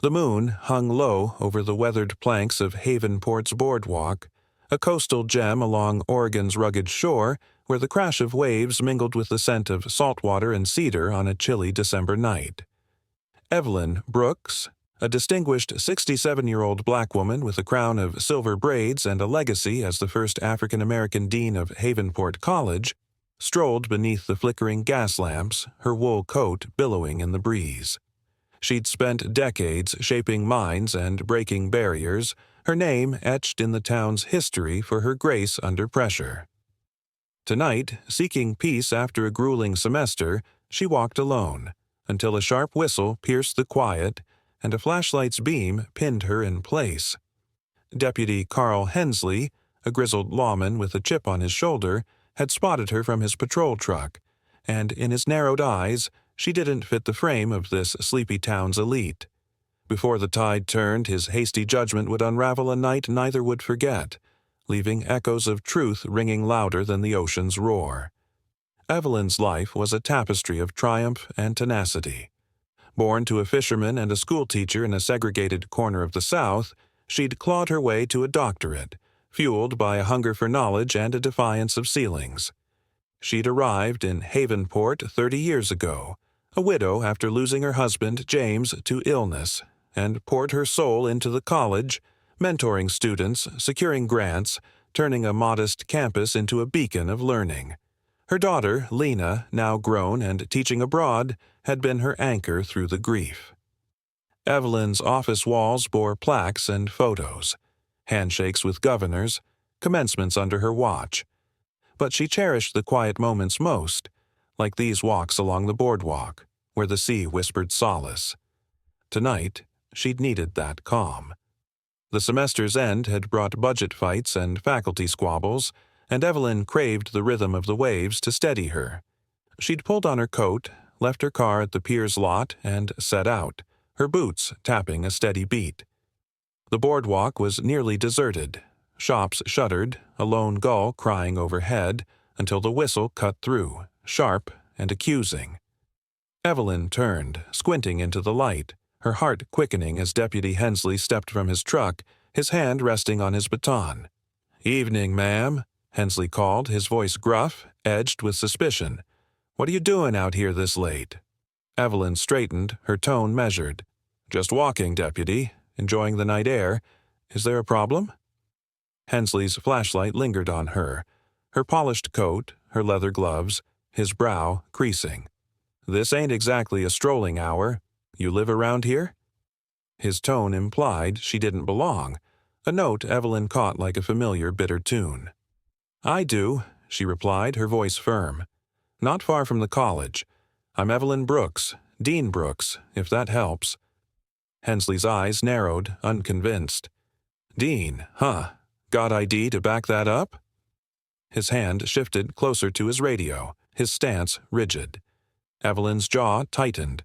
The moon hung low over the weathered planks of Havenport's boardwalk, a coastal gem along Oregon's rugged shore where the crash of waves mingled with the scent of saltwater and cedar on a chilly December night. Evelyn Brooks, a distinguished 67-year-old black woman with a crown of silver braids and a legacy as the first African-American dean of Havenport College, strolled beneath the flickering gas lamps, her wool coat billowing in the breeze. She'd spent decades shaping minds and breaking barriers, her name etched in the town's history for her grace under pressure. Tonight, seeking peace after a grueling semester, she walked alone, until a sharp whistle pierced the quiet and a flashlight's beam pinned her in place. Deputy Carl Hensley, a grizzled lawman with a chip on his shoulder, had spotted her from his patrol truck, and in his narrowed eyes, she didn't fit the frame of this sleepy town's elite. Before the tide turned, his hasty judgment would unravel a night neither would forget, leaving echoes of truth ringing louder than the ocean's roar. Evelyn's life was a tapestry of triumph and tenacity. Born to a fisherman and a schoolteacher in a segregated corner of the South, she'd clawed her way to a doctorate, fueled by a hunger for knowledge and a defiance of ceilings. She'd arrived in Havenport 30 years ago, a widow after losing her husband, James, to illness, and poured her soul into the college, mentoring students, securing grants, turning a modest campus into a beacon of learning. Her daughter, Lena, now grown and teaching abroad, had been her anchor through the grief. Evelyn's office walls bore plaques and photos, handshakes with governors, commencements under her watch. But she cherished the quiet moments most, like these walks along the boardwalk, where the sea whispered solace. Tonight, she'd needed that calm. The semester's end had brought budget fights and faculty squabbles, and Evelyn craved the rhythm of the waves to steady her. She'd pulled on her coat, left her car at the pier's lot, and set out, her boots tapping a steady beat. The boardwalk was nearly deserted, shops shuttered, a lone gull crying overhead, until the whistle cut through, sharp and accusing. Evelyn turned, squinting into the light, her heart quickening as Deputy Hensley stepped from his truck, his hand resting on his baton. "Evening, ma'am," Hensley called, his voice gruff, edged with suspicion. "What are you doing out here this late?" Evelyn straightened, her tone measured. "Just walking, Deputy, enjoying the night air. Is there a problem?" Hensley's flashlight lingered on her polished coat, her leather gloves, his brow creasing. "This ain't exactly a strolling hour. You live around here?" His tone implied she didn't belong, a note Evelyn caught like a familiar bitter tune. "I do," she replied, her voice firm. "Not far from the college. I'm Evelyn Brooks, Dean Brooks, if that helps." Hensley's eyes narrowed, unconvinced. "Dean, huh? Got ID to back that up?" His hand shifted closer to his radio, his stance rigid. Evelyn's jaw tightened.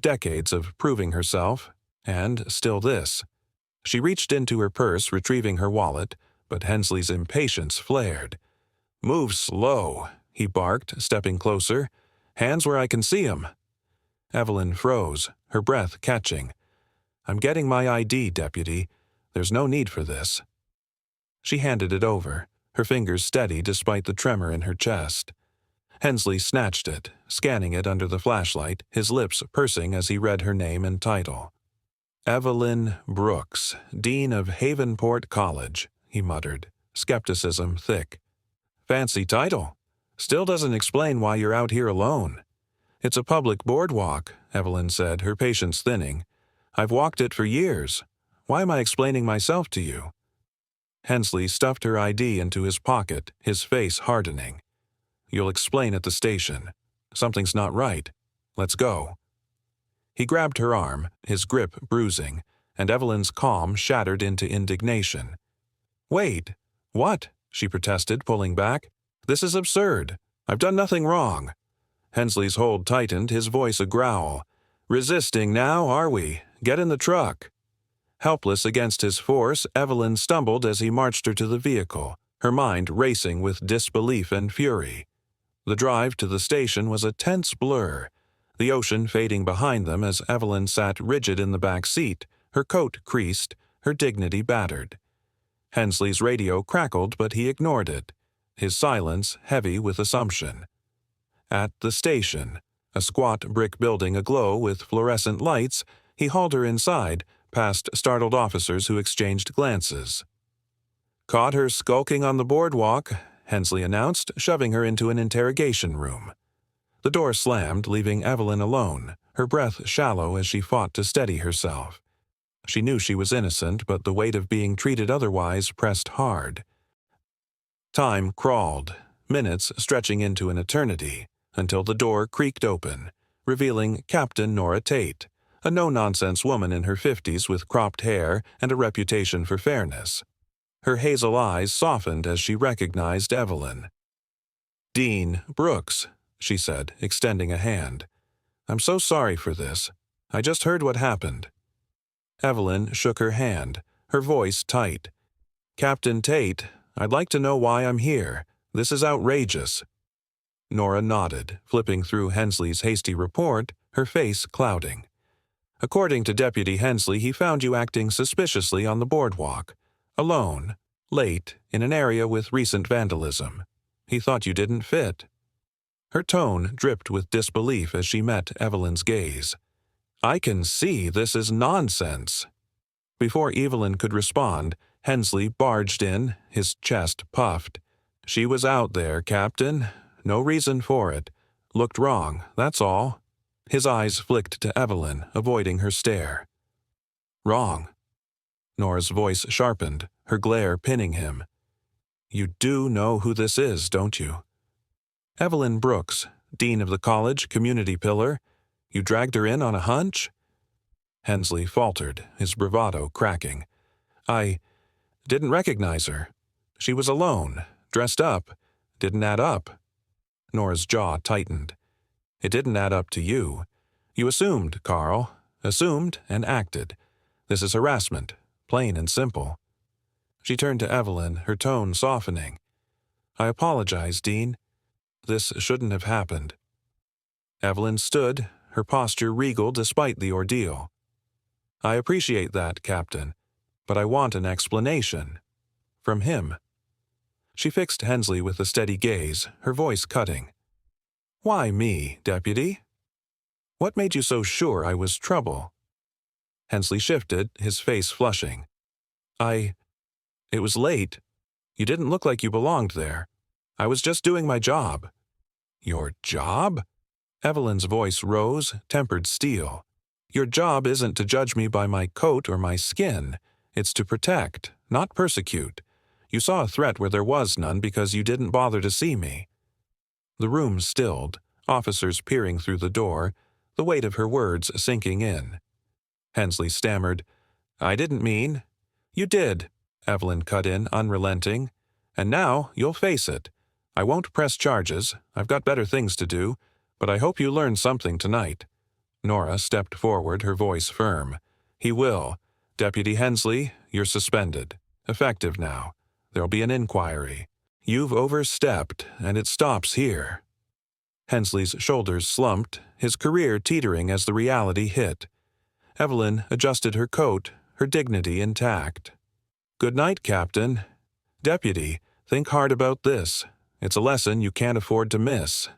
Decades of proving herself, and still this. She reached into her purse, retrieving her wallet, but Hensley's impatience flared. "Move slow," he barked, stepping closer. "Hands where I can see 'em." Evelyn froze, her breath catching. "I'm getting my ID, Deputy. There's no need for this." She handed it over, her fingers steady despite the tremor in her chest. Hensley snatched it, scanning it under the flashlight, his lips pursing as he read her name and title. "Evelyn Brooks, Dean of Havenport College," he muttered, skepticism thick. "Fancy title. Still doesn't explain why you're out here alone." "It's a public boardwalk," Evelyn said, her patience thinning. "I've walked it for years. Why am I explaining myself to you?" Hensley stuffed her ID into his pocket, his face hardening. "You'll explain at the station. Something's not right. Let's go." He grabbed her arm, his grip bruising, and Evelyn's calm shattered into indignation. "Wait. What?" she protested, pulling back. "This is absurd. I've done nothing wrong." Hensley's hold tightened, his voice a growl. "Resisting now, are we? Get in the truck." Helpless against his force, Evelyn stumbled as he marched her to the vehicle, her mind racing with disbelief and fury. The drive to the station was a tense blur, the ocean fading behind them as Evelyn sat rigid in the back seat, her coat creased, her dignity battered. Hensley's radio crackled, but he ignored it, his silence heavy with assumption. At the station, a squat brick building aglow with fluorescent lights, he hauled her inside, past startled officers who exchanged glances. "Caught her skulking on the boardwalk," Hensley announced, shoving her into an interrogation room. The door slammed, leaving Evelyn alone, her breath shallow as she fought to steady herself. She knew she was innocent, but the weight of being treated otherwise pressed hard. Time crawled, minutes stretching into an eternity, until the door creaked open, revealing Captain Nora Tate, a no-nonsense woman in her 50s with cropped hair and a reputation for fairness. Her hazel eyes softened as she recognized Evelyn. "Dean Brooks," she said, extending a hand. "I'm so sorry for this. I just heard what happened." Evelyn shook her hand, her voice tight. "Captain Tate, I'd like to know why I'm here. This is outrageous." Nora nodded, flipping through Hensley's hasty report, her face clouding. "According to Deputy Hensley, he found you acting suspiciously on the boardwalk, alone, late, in an area with recent vandalism. He thought you didn't fit." Her tone dripped with disbelief as she met Evelyn's gaze. "I can see this is nonsense." Before Evelyn could respond, Hensley barged in, his chest puffed. "She was out there, Captain. No reason for it. Looked wrong, that's all." His eyes flicked to Evelyn, avoiding her stare. "Wrong." Nora's voice sharpened, her glare pinning him. "You do know who this is, don't you?" "Evelyn Brooks, dean of the college, community pillar. You dragged her in on a hunch?" Hensley faltered, his bravado cracking. "I didn't recognize her. She was alone, dressed up. Didn't add up." Nora's jaw tightened. "It didn't add up to you. You assumed, Carl. Assumed and acted. This is harassment, plain and simple." She turned to Evelyn, her tone softening. "I apologize, Dean. This shouldn't have happened." Evelyn stood, her posture regal despite the ordeal. "I appreciate that, Captain, but I want an explanation. From him." She fixed Hensley with a steady gaze, her voice cutting. "Why me, Deputy? What made you so sure I was trouble?" Hensley shifted, his face flushing. It was late. You didn't look like you belonged there. I was just doing my job." "Your job?" Evelyn's voice rose, tempered steel. "Your job isn't to judge me by my coat or my skin. It's to protect, not persecute. You saw a threat where there was none because you didn't bother to see me." The room stilled, officers peering through the door, the weight of her words sinking in. Hensley stammered, "I didn't mean—" "You did," Evelyn cut in, unrelenting. "And now you'll face it. I won't press charges, I've got better things to do, but I hope you learn something tonight." Nora stepped forward, her voice firm. "He will. Deputy Hensley, you're suspended. Effective now. There'll be an inquiry. You've overstepped, and it stops here." Hensley's shoulders slumped, his career teetering as the reality hit. Evelyn adjusted her coat, her dignity intact. "Good night, Captain. Deputy, think hard about this. It's a lesson you can't afford to miss."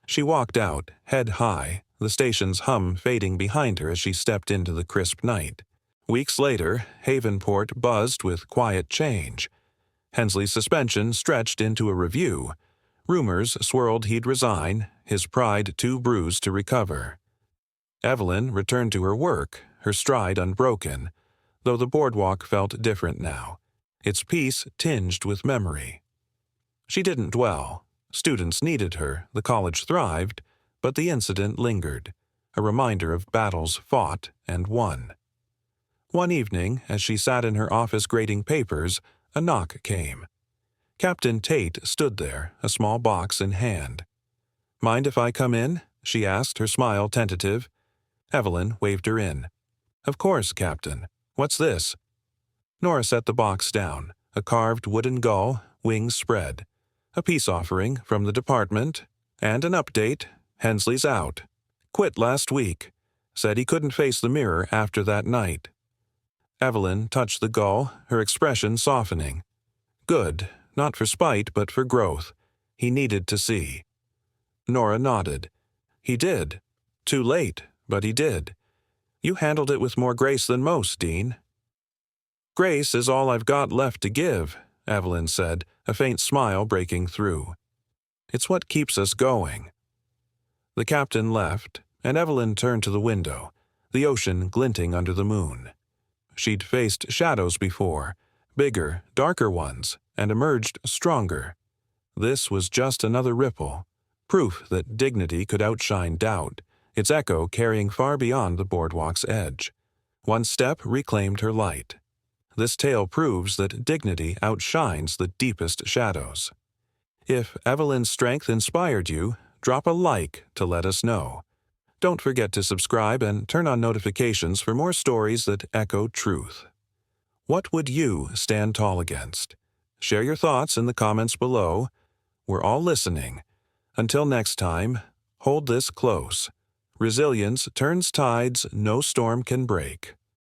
She walked out, head high, the station's hum fading behind her as she stepped into the crisp night. Weeks later, Havenport buzzed with quiet change. Hensley's suspension stretched into a review. Rumors swirled he'd resign, his pride too bruised to recover. Evelyn returned to her work, her stride unbroken, though the boardwalk felt different now, its peace tinged with memory. She didn't dwell. Students needed her, the college thrived, but the incident lingered, a reminder of battles fought and won. One evening, as she sat in her office grading papers, a knock came. Captain Tate stood there, a small box in hand. "Mind if I come in?" she asked, her smile tentative. Evelyn waved her in. "Of course, Captain. What's this?" Nora set the box down, a carved wooden gull, wings spread. A peace offering from the department, and an update. Hensley's out. Quit last week. Said he couldn't face the mirror after that night. Evelyn touched the gull, her expression softening. Good, not for spite, but for growth. He needed to see. Nora nodded. He did. Too late, but he did. You handled it with more grace than most, Dean. Grace is all I've got left to give, Evelyn said, a faint smile breaking through. It's what keeps us going. The captain left, and Evelyn turned to the window, the ocean glinting under the moon. She'd faced shadows before, bigger, darker ones, and emerged stronger. This was just another ripple, proof that dignity could outshine doubt, its echo carrying far beyond the boardwalk's edge. One step reclaimed her light. This tale proves that dignity outshines the deepest shadows. If Evelyn's strength inspired you, drop a like to let us know. Don't forget to subscribe and turn on notifications for more stories that echo truth. What would you stand tall against? Share your thoughts in the comments below. We're all listening. Until next time, hold this close. Resilience turns tides no storm can break.